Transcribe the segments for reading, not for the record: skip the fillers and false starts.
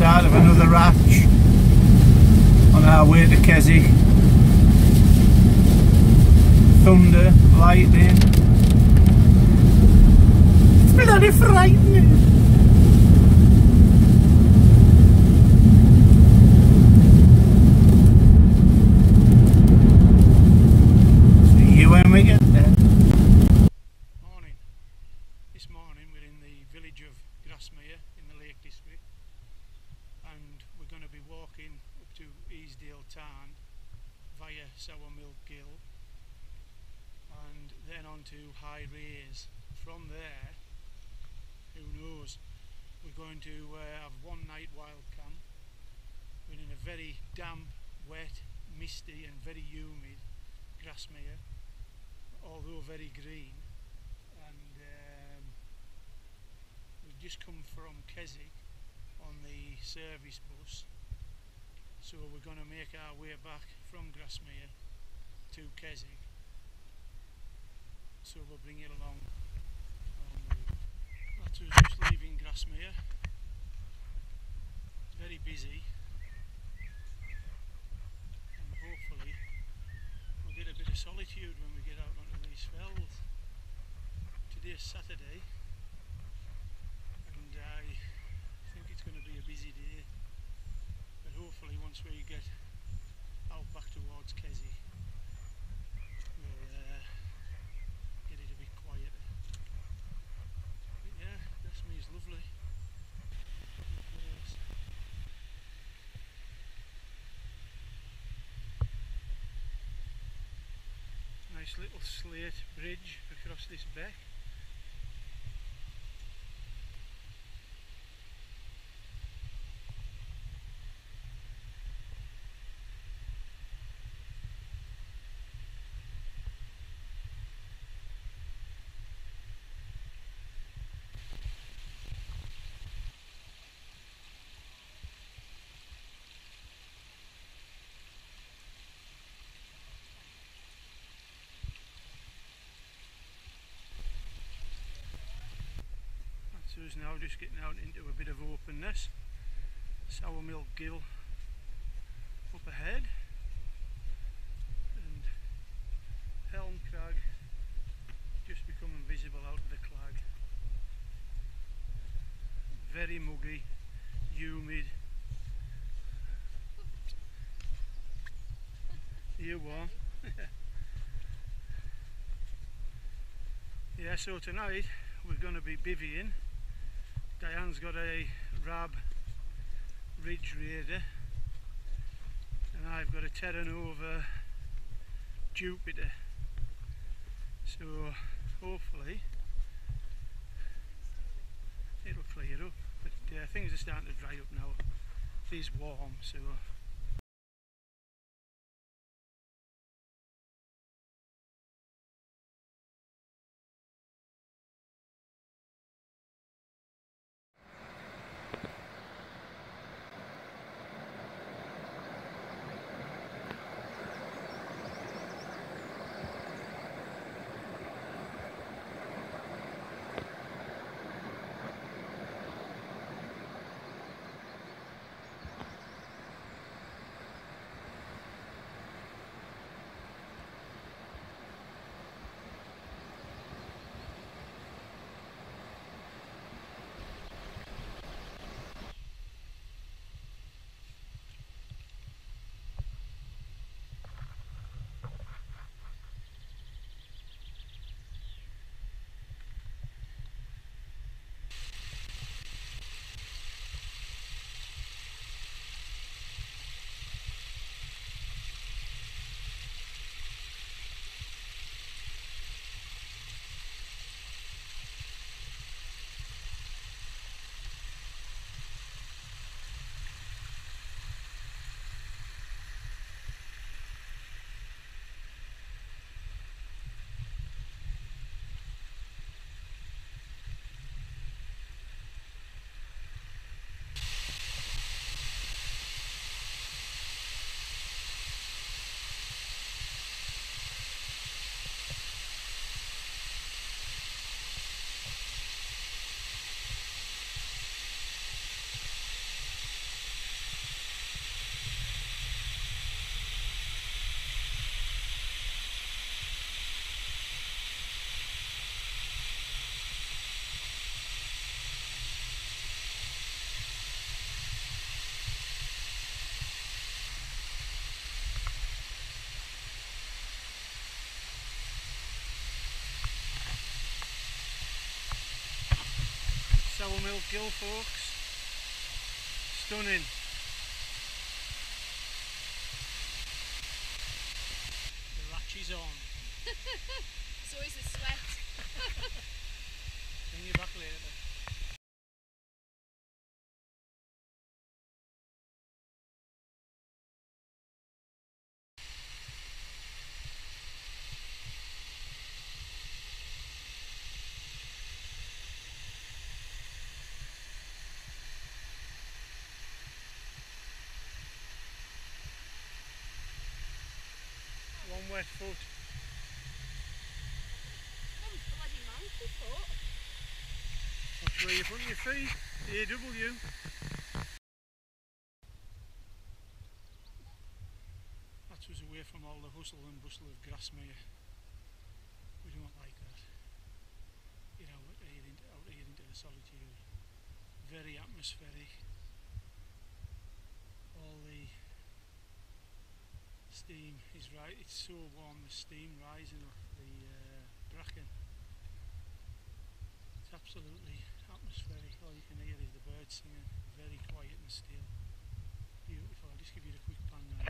start of another ratch on our way to Keswick. Thunder, lightning. It's bloody frightening. See you when we get there. Morning. This morning we're in the village of Grasmere in the Lake District, and we're going to be walking up to Easdale Tarn via Sour Milk Gill and then on to High Raise. From there, who knows, we're going to have one night Wildcamp. We're in a very damp, wet, misty and very humid Grasmere, although very green, and we've just come from Keswick on the service bus, so we're going to make our way back from Grasmere to Keswick. So we'll bring it along. That's us just leaving Grasmere. It's very busy, and hopefully we'll get a bit of solitude when we get out onto these fells. Today's Saturday, and I think it's going to be a busy day, but hopefully once we get out back towards Keswick, we'll get it a bit quieter. But yeah, Grasmere is lovely. Good place. Nice little slate bridge across this beck. So it's now just getting out into a bit of openness. Sour Milk Gill up ahead, and Helm Crag just becoming visible out of the clag. Very muggy, humid. You warm? Yeah, so tonight we're going to be bivvying. Diane's got a Rab Ridge Raider, and I've got a Terra Nova Jupiter, so hopefully it'll clear up, but things are starting to dry up now. It is warm, so Sourmill Gill, folks. Stunning. The latch is on. So is the sweat. Bring you back later. One wet foot. Bloody monkey foot. Watch where you put your feet. AW. That's us away from all the hustle and bustle of Grasmere. We don't like that. You know, out here into the solitude. Very atmospheric. All the steam is right. It's so warm. The steam rising off the bracken. It's absolutely atmospheric. All you can hear is the birds singing. Very quiet and still. Beautiful. I'll just give you a quick pan now.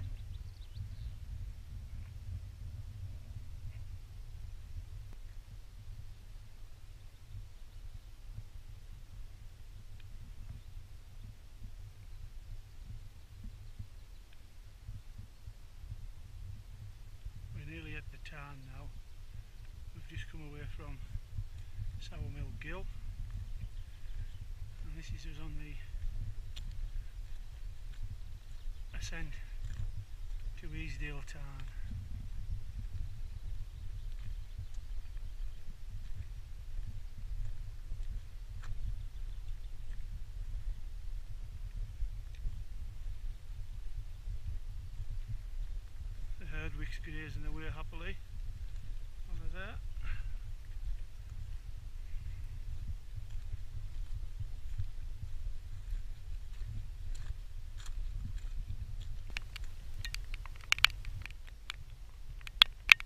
We're nearly at the tarn now. We've just come away from Sourmill Gill, and this is us on the ascent to Easdale Tarn. The herdwicks grazing away happily over there.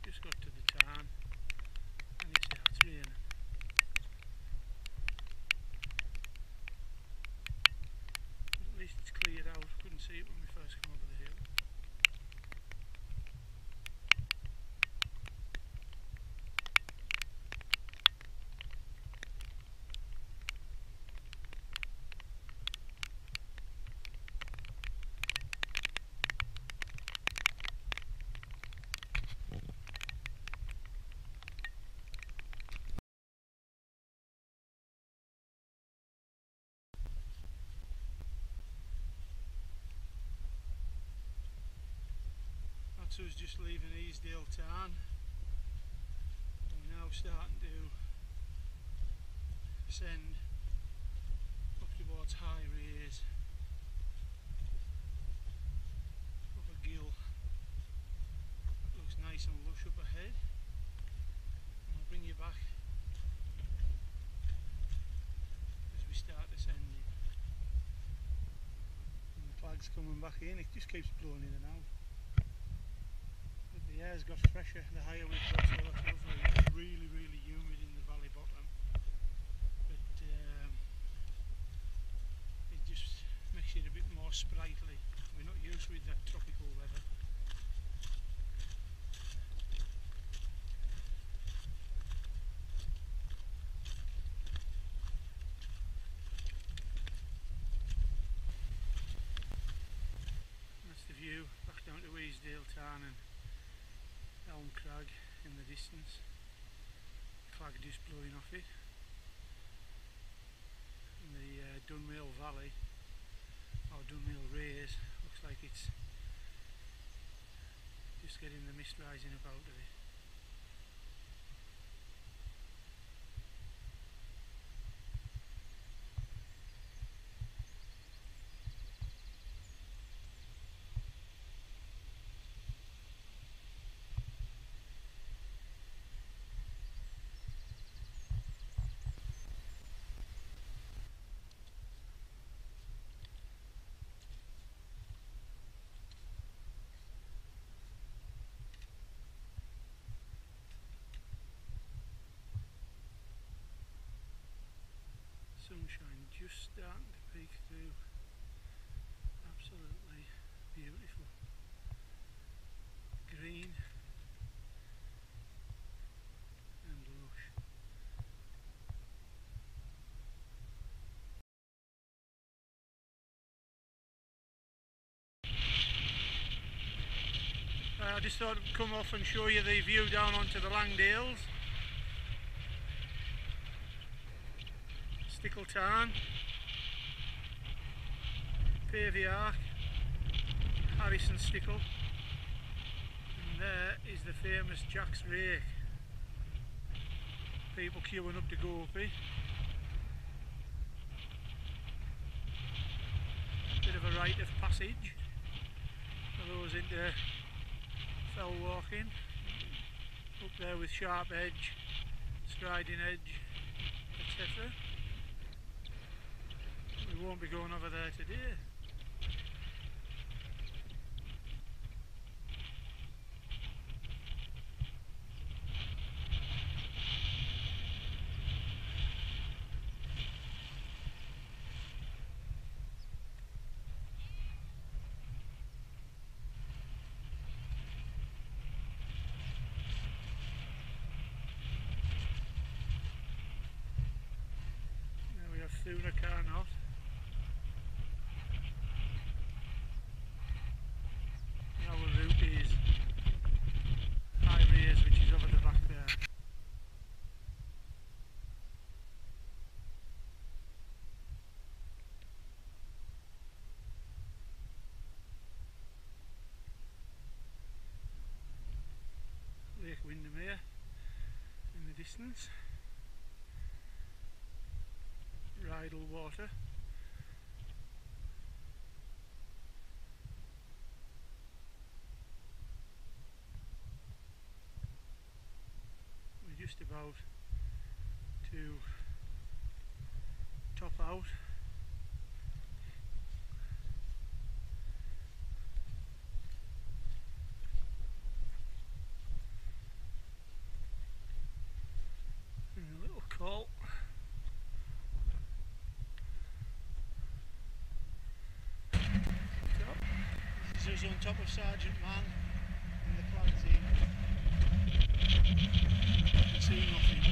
Just got to the tarn and it starts raining. At least it's cleared out. Couldn't see it when we first come over the hill. That's us just leaving Easdale Tarn. We're now starting to ascend up towards High Raise, up a gill. That looks nice and lush up ahead. And I'll bring you back as we start ascending. And the flag's coming back in, it just keeps blowing in and out. The air's got fresher the higher we've got, so that's lovely. It's really, really humid in the valley bottom, but it just makes it a bit more sprightly. We're not used with that tropical weather. That's the view back down to Easdale Tarn and Crag in the distance. Clag just blowing off it. And the Dunmail Valley, or Dunmail Raise, looks like it's just getting the mist rising up out of it. Sunshine Pike too. Absolutely beautiful. Green and lush. I just thought I'd come off and show you the view down onto the Langdales. Stickle Tarn, Pavey Ark, Harrison Stickle, and there is the famous Jack's Rake. People queuing up to Gopi. Bit of a rite of passage for those into fell walking. Up there with Sharp Edge, Striding Edge, etc. We won't be going over there today. There we have Thuna Carnot. Our route is High Raise, which is over the back there. Lake Windermere in the distance. Rydal water. We're just about to top out. And a little call. This is us on top of Sargeant Man and the clouds in. You can see nothing.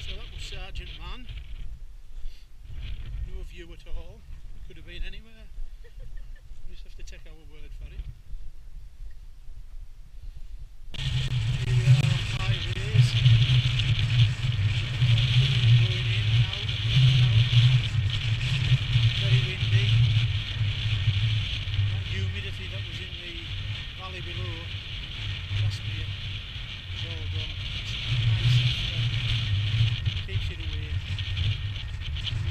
So that was Sargeant Man. No view at all. Could have been anywhere. We just have to take our word for it. Here we are on High Raise. Coming and going in and out and in and out. Very windy. That humidity that was in the valley below, Grasmere, is all gone. It's nice and fresh. Keeps it away.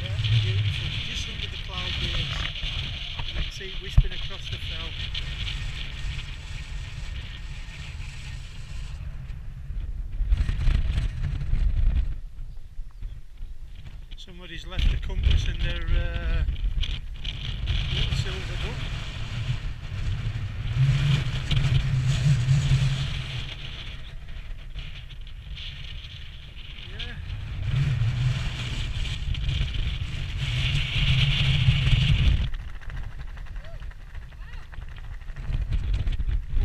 Yeah, beautiful. Just under the cloud base. You can see it wisping across the fell. Somebody's left the compass and their little silver book. Yeah.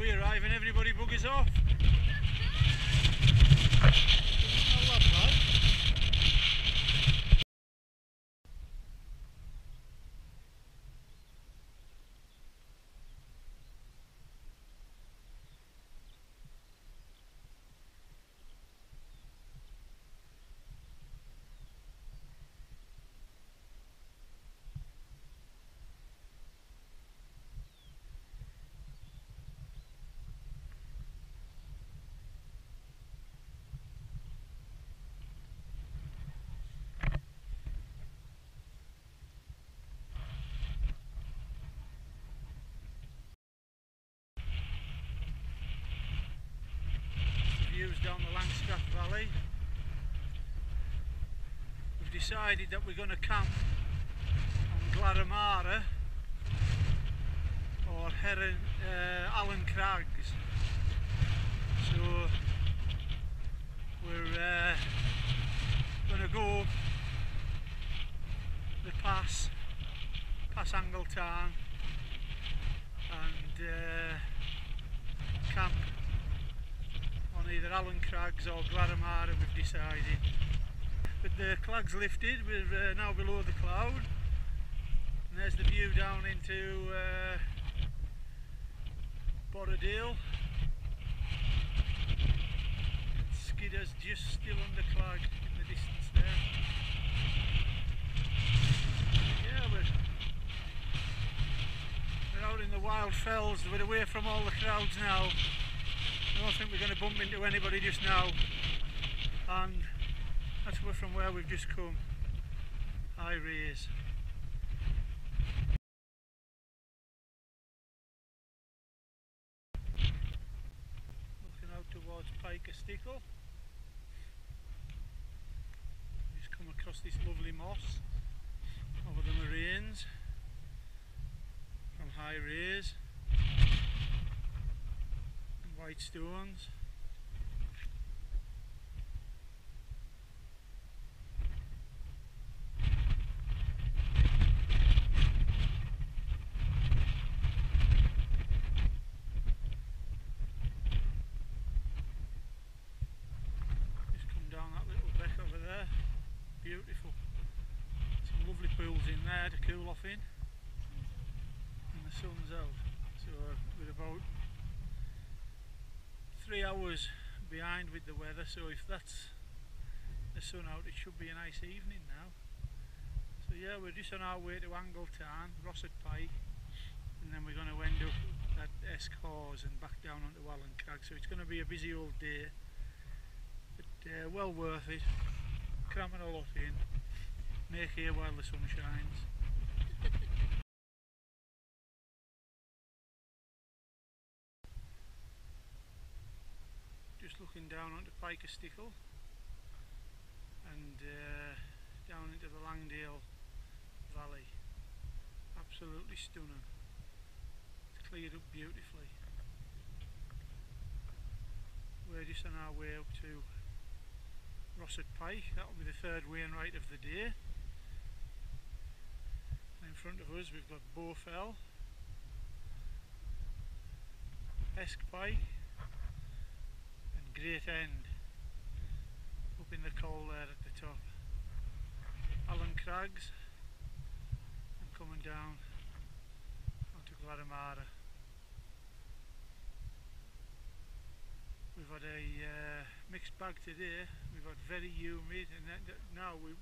We arrive and everybody buggers off. It's not that bad. Views down the Langstrath Valley. decided that we're going to camp on Glaramara or Allen Crags. So we're going to go the pass Angletown and camp on either Allen Crags or Glaramara, we've decided. With the clouds lifted, we're now below the cloud, and there's the view down into Borradale. Skidder's just still under cloud in the distance there. Yeah, we're out in the wild fells, we're away from all the crowds now. I don't think we're going to bump into anybody just now, and that's from where we've just come. High raise. Looking out towards Pike Stickle. Just come across this lovely moss over the moraines from high raise and white stones. Beautiful. Some lovely pools in there to cool off in, and the sun's out. So we're about 3 hours behind with the weather, so if that's the sun out, it should be a nice evening now. So yeah, we're just on our way to Angletown, Rossett Pike, and then we're going to end up at Escors and back down onto Allen Crag. So it's going to be a busy old day, but well worth it. Cramming a lot in, make here while the sun shines. Just looking down onto Pike Stickle and down into the Langdale Valley. Absolutely stunning. It's cleared up beautifully. We're just on our way up to Rossett Pike. That will be the third wainwright of the day. And in front of us we've got Bowfell, Pike and Great End up in the col there at the top. Allen Crags and coming down onto Glaramara. We've had a mixed bag today. We've had very humid, and now we've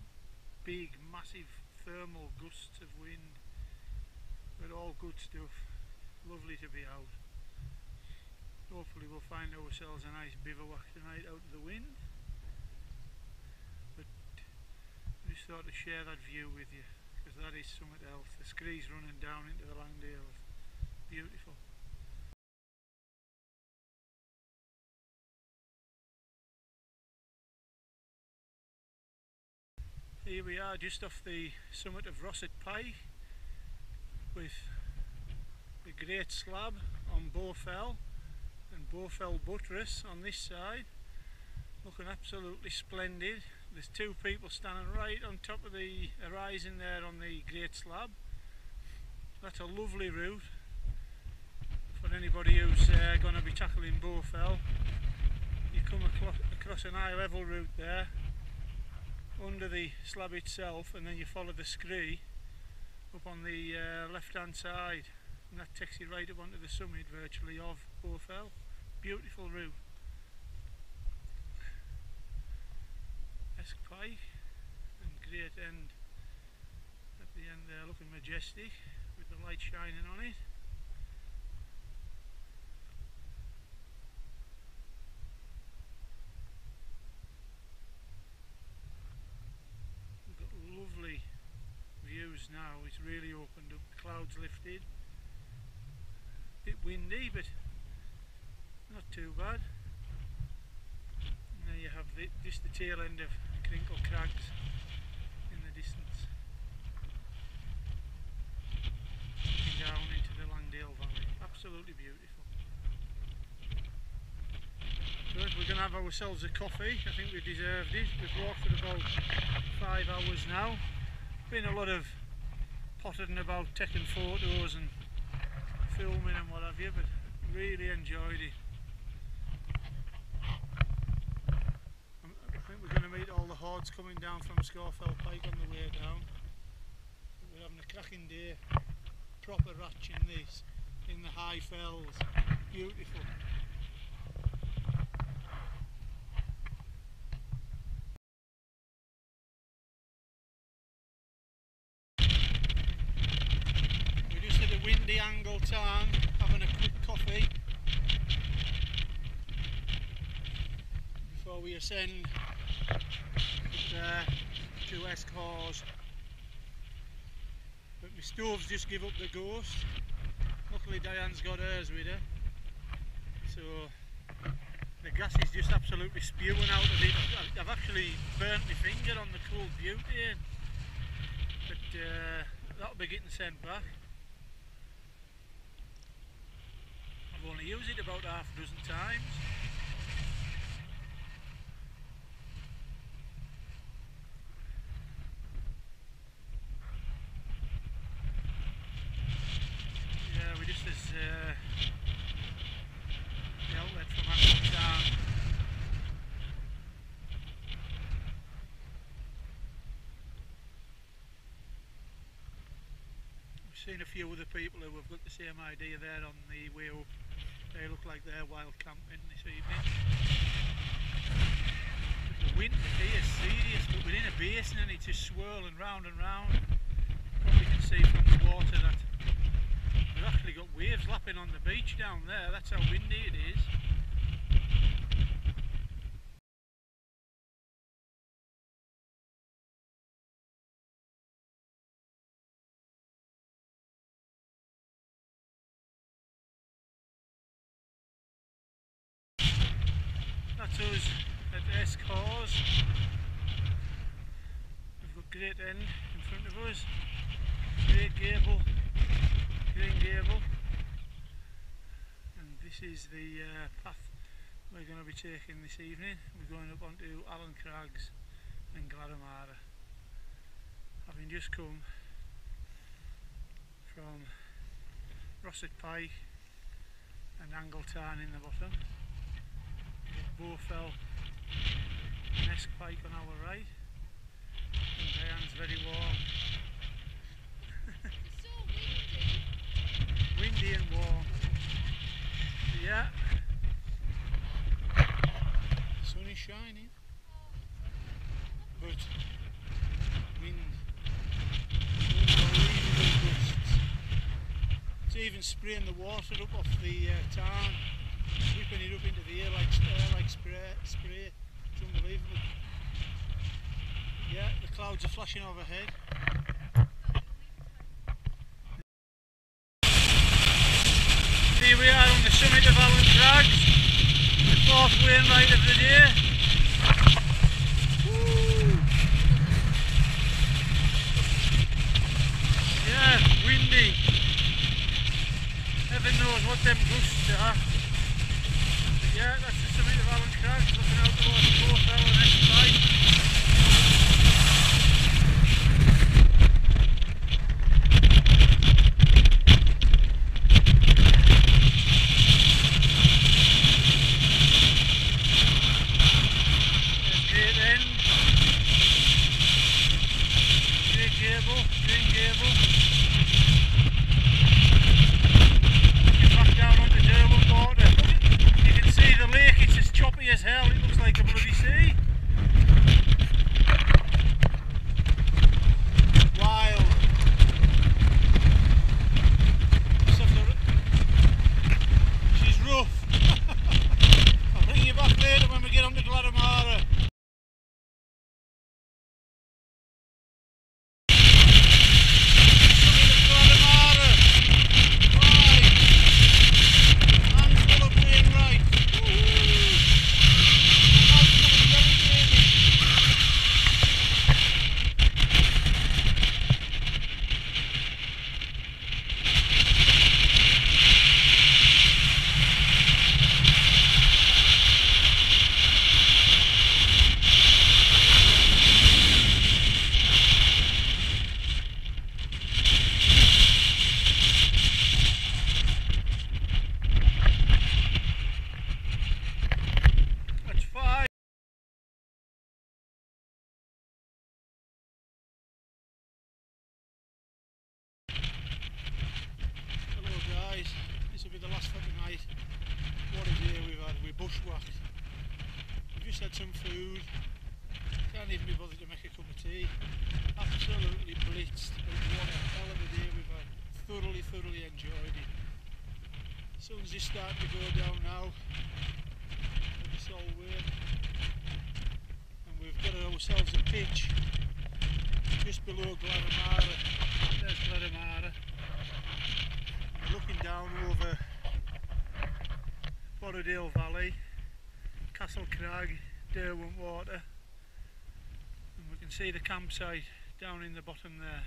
big, massive thermal gusts of wind. But all good stuff. Lovely to be out. Hopefully we'll find ourselves a nice bivouac tonight out of the wind. But I just thought to share that view with you, because that is something else. The screes running down into the Langdales. Beautiful. Here we are just off the summit of Rossett Pike with the Great Slab on Bowfell and Bowfell Buttress on this side, looking absolutely splendid. There's two people standing right on top of the horizon there on the Great Slab. That's a lovely route for anybody who's going to be tackling Bowfell. You come across an high level route there under the slab itself, and then you follow the scree up on the left hand side, and that takes you right up onto the summit virtually of Bowfell. Beautiful route. Pike and Great End at the end there, looking majestic with the light shining on it. Lovely views now. It's really opened up, the clouds lifted, a bit windy but not too bad. And there you have just the tail end of Crinkle Crags in have ourselves a coffee. I think we deserved it. We've walked for about 5 hours now. Been a lot of pottering about, taking photos and filming and what have you, but really enjoyed it. I think we're going to meet all the hordes coming down from Sargeant Pike on the way down. We're having a cracking day, proper ratching this in the high fells, beautiful. We're just at a windy angle town, having a quick coffee before we ascend to Escors. But my stove's just give up the ghost. Luckily Diane's got hers with her, so the gas is just absolutely spewing out of it. I've actually burnt my finger on the cool butane, but that'll be getting sent back. I've only used it about half a dozen times. This is the outlet from Lakeland. We've seen a few other people who have got the same idea there on the way up. They look like they're wildcamping this evening. But the wind here is serious, but we're in a basin and it's just swirling round and round. Probably can see from the water that we've actually got waves lapping on the beach down there. That's how windy it is. That's us at Escors. We've got Great End in front of us. Great Gable. Green Gable, and this is the path we're going to be taking this evening. We're going up onto Crags and Glaramara, having just come from Rossett Pike and Angletown in the bottom. We've got Bowfell and Esk Pike on our right, and Diane's very warm. Windy and warm. Yeah. The sun is shining. But wind. Unbelievable gusts. It's even spraying the water up off the town, whipping it up into the air like spray. It's unbelievable. Yeah, the clouds are flashing overhead. Here we are on the summit of Raven Crags, the fourth wainwright of the day. Woo. Yeah, windy. Heaven knows what them gusts are. But yeah, that's the summit of Raven Crags, looking out towards Bowfell and Esk Pike. As hell, it looks like a bloody sea. Wild. She's rough. I'll bring you back later when we get on to Glaramara. Handful of wainwrights. Woo-hoo. just had some food. Can't even be bothered to make a cup of tea. Absolutely blitzed, but what a hell of a day we've had. Thoroughly enjoyed it. Sun's just starting to go down now. This all way. And we've got ourselves a pitch just below Glaramara. There's Glaramara. Looking down over Borrowdale Valley, Castle Crag, Derwent Water, and we can see the campsite down in the bottom there.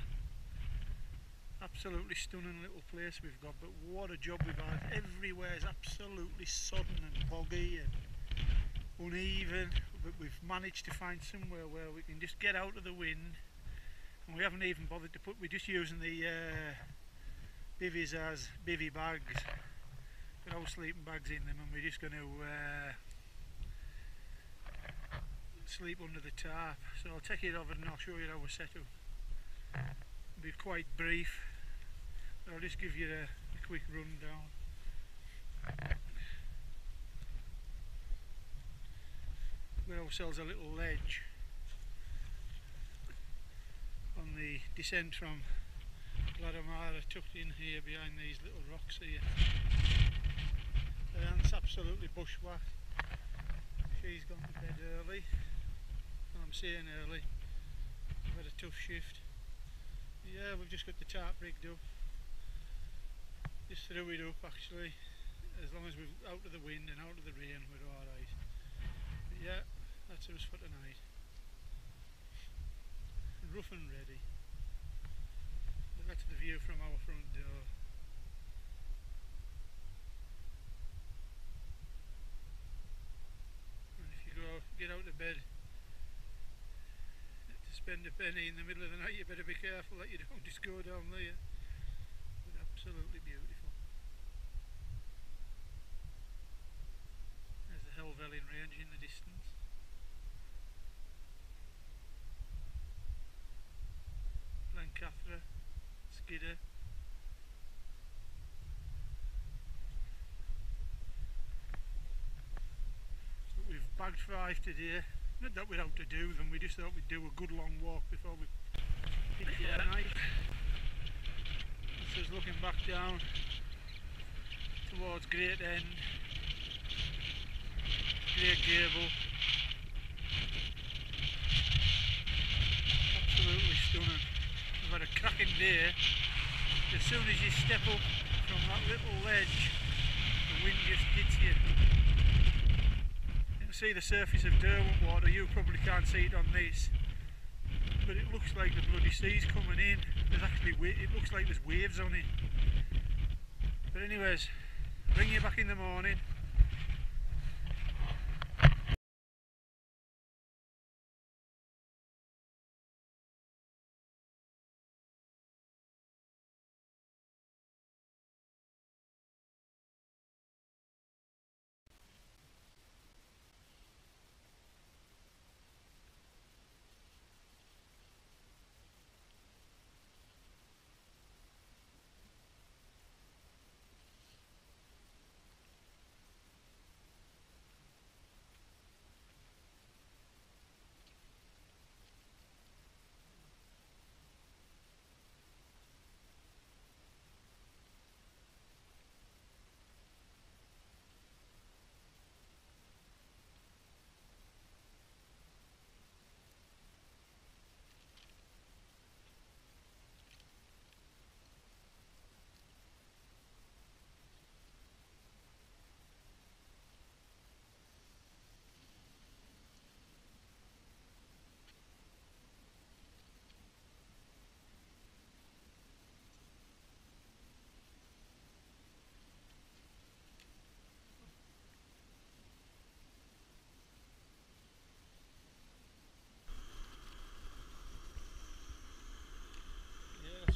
Absolutely stunning little place we've got, but what a job we've had. Everywhere is absolutely sodden and boggy and uneven, but we've managed to find somewhere where we can just get out of the wind, and we haven't even bothered to put, we're just using the bivvies as bivvy bags. Got all sleeping bags in them, and we're just going to sleep under the tarp. So I'll take it over and I'll show you how we're set up. It'll be quite brief, but I'll just give you a quick rundown. We've got ourselves a little ledge on the descent from Glaramara, tucked in here behind these little rocks here. The aunt's absolutely bushwhacked. She's gone to bed early. I'm saying early. We've had a tough shift. Yeah, we've just got the tarp rigged up. Just threw it up actually. As long as we're out of the wind and out of the rain, we're alright. But yeah, that's us for tonight. Rough and ready. But that's the view from our front door. And if you get out of bed to spend a penny in the middle of the night, you better be careful that you don't just go down there. But absolutely beautiful. There's the Helvellyn range in the distance. Lancaster, Skidder. But we've bagged 5 today. Not that we're out to do them, we just thought we'd do a good long walk before we hit for the night. This is looking back down towards Great End, Great Gable. Absolutely stunning. We've had a cracking day. As soon as you step up from that little ledge, the wind just hits you. You can see the surface of Derwent Water. You probably can't see it on this, but it looks like the bloody sea's coming in. There's actually, it looks like there's waves on it. But anyways, bring you back in the morning.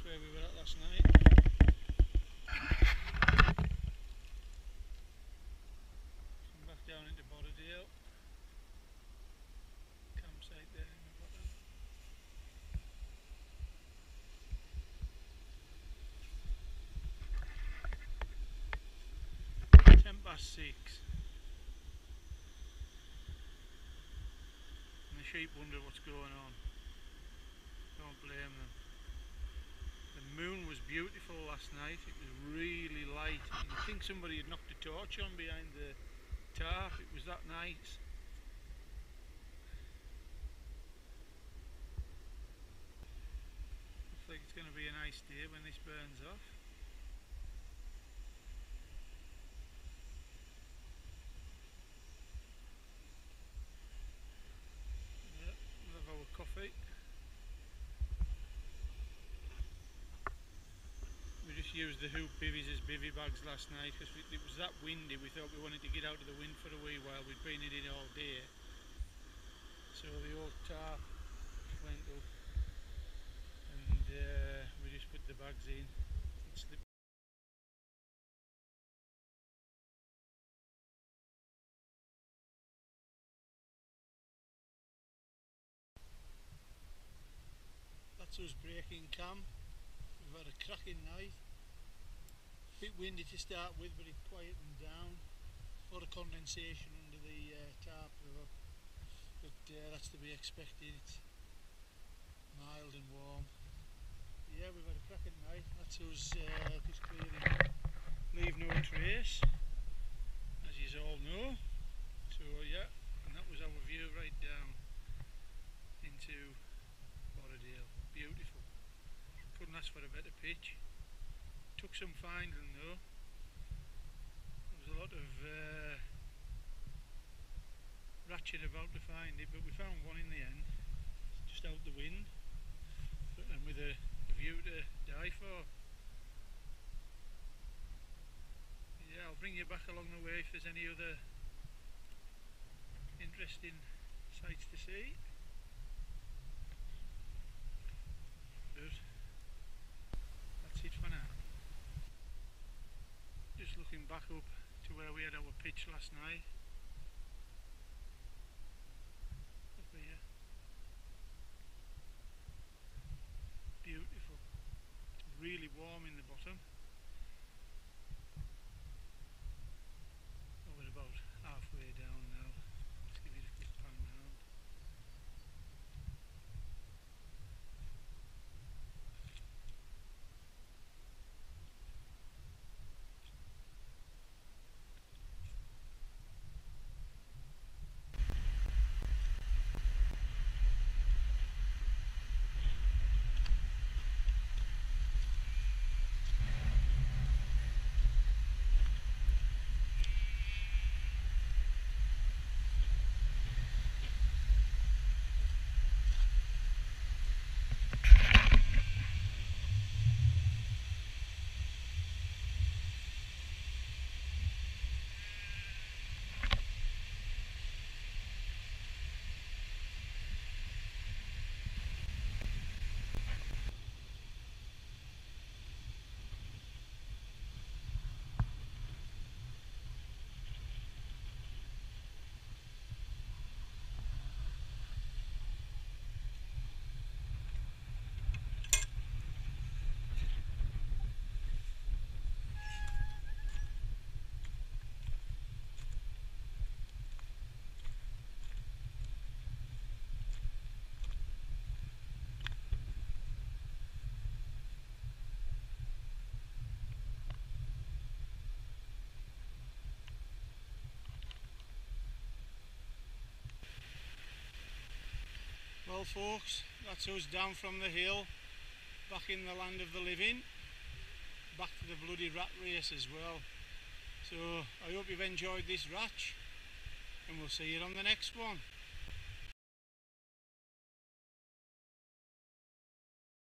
Where we were at last night. Come back down into Borrowdale. Campsite there in the bottom. 6:10. sheep wonder what's going on. Don't blame them. The moon was beautiful last night. It was really light. You'd think somebody had knocked a torch on behind the tarp. It was that nice. Looks like it's going to be a nice day when this burns off. Yeah, we'll have our coffee. We just used the hoop bivvies as bivvy bags last night because it was that windy. We thought we wanted to get out of the wind for a wee while. We'd been in it all day, so the old tarp went up and we just put the bags in and slipped. That's us breaking camp. We've had a cracking night. Bit windy to start with, but it quietened down. A lot of condensation under the tarp though, but that's to be expected. It's mild and warm. Yeah, we've had a cracking night. That's us just clearing Leave No Trace, as you all know. So yeah, and that was our view right down into Borrowdale. Beautiful. Couldn't ask for a better pitch. Took some finding though. There was a lot of ratchet about to find it, but we found one in the end, just out the wind, and with a view to die for. Yeah, I'll bring you back along the way if there's any other interesting sights to see. But that's it for now. Just looking back up to where we had our pitch last night. Up here. Beautiful. It's really warm in the bottom. Oh, we're about halfway down now. Let's give it a quick pan round. Well folks, that's us down from the hill, back in the land of the living, back to the bloody rat race as well. So I hope you've enjoyed this ratch, and we'll see you on the next one.